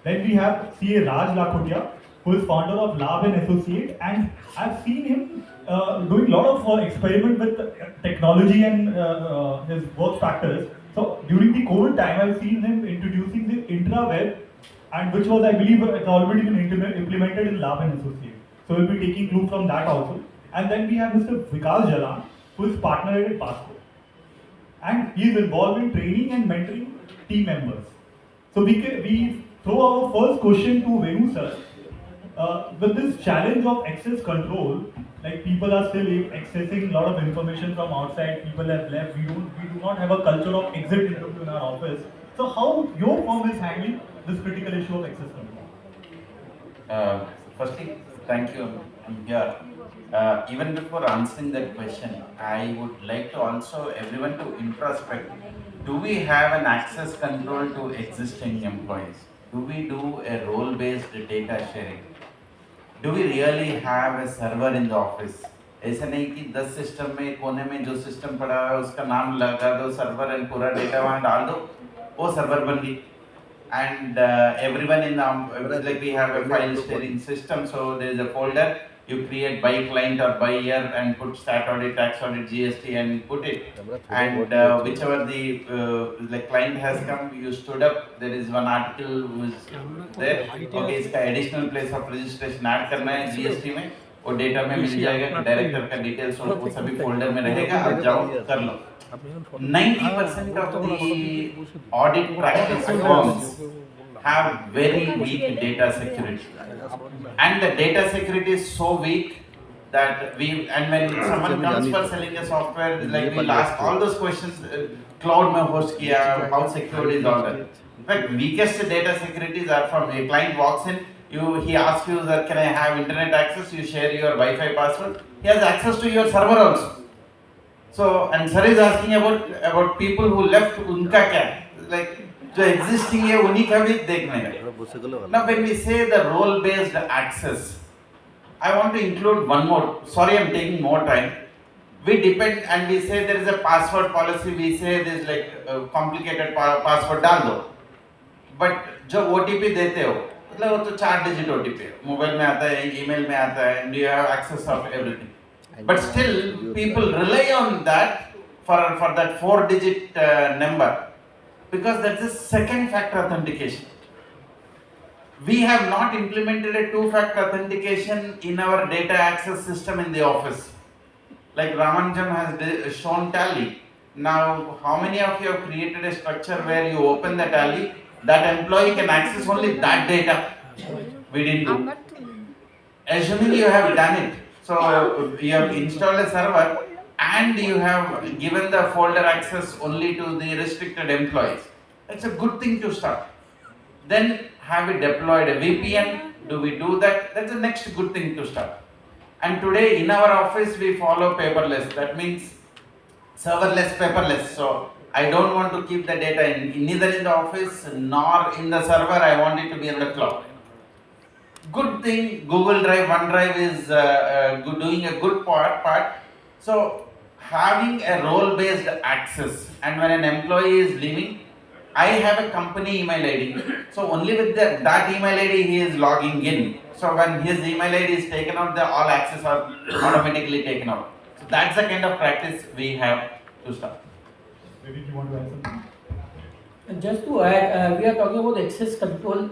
Then we have CA Raj Lakhotia, who is founder of Lab and Associate, and I've seen him doing a lot of experiment with technology and his work factors. So during the COVID time, I've seen him introducing the intraweb, and which was, I believe, it's already been implemented in Lab and Associate. So we'll be taking clue from that also. And then we have Mr. Vikas Jalan, who is partner at Passport, and he is involved in training and mentoring team members. So we throw our first question to Venu sir. With this challenge of access control, like people are still accessing a lot of information from outside, people have left, we do not have a culture of exit interview in our office. So how your firm is handling this critical issue of access control? Firstly, thank you. I'm here. Even before answering that question, I would like to also everyone to introspect. Do we have an access control to existing employees? Do we do a role-based data sharing? Do we really have a server in the office? ऐसा नहीं कि 10 system में कोने में जो system पड़ा है उसका नाम लगा दो सर्वर एंड पूरा डेटा वहाँ डाल दो वो सर्वर बन गई and everyone in the like we have a file sharing system, so there is a folder you create by client or by year and put stat audit, tax audit, GST and put it, and whichever the client has come, you stood up, there is one article who is there, okay इसका additional place of registration add करना है GST में, वो data में मिल जाएगा, director का details वो सभी फोल्डर में रहेगा, आप जाओ कर लो. 90% of the audit practice firms have very weak data security, and the data security is so weak that and when someone comes for selling a software, like we'll ask all those questions, cloud mein host kiya, how secure is all that. In fact, weakest data securities are from a client walks in, he asks you that can I have internet access, you share your Wi-Fi password, he has access to your server also. So, and sir is asking about people who left, unka kya? Like, जो existing है उन्हीं का भी देखना है. Now, when we say the role-based access, I want to include one more. Sorry, I'm taking more time. We depend and we say there is a password policy. We say there is like complicated password डाल दो. But जो OTP देते हो, मतलब वो तो 4 digit OTP है. Mobile में आता है, email में आता है, and you have access of everything. But still, people rely on that for that 4-digit number because that's a second factor authentication. We have not implemented a 2-factor authentication in our data access system in the office. Like Ramanjam has shown Tally. Now, how many of you have created a structure where you open the Tally, that employee can access only that data? We didn't do. Assuming you have done it. So you have installed a server and you have given the folder access only to the restricted employees. It's a good thing to start. Then have we deployed a VPN? Do we do that? That's the next good thing to start. And today in our office we follow paperless. That means serverless, paperless. So I don't want to keep the data neither in the office nor in the server. I want it to be in the cloud. Good thing, Google Drive, OneDrive is doing a good part. So having a role-based access, and when an employee is leaving, I have a company email ID. So only with that email ID he is logging in. So when his email ID is taken out, all access are automatically taken out. So that's the kind of practice we have to start. Maybe you want to add something? Just to add, we are talking about access control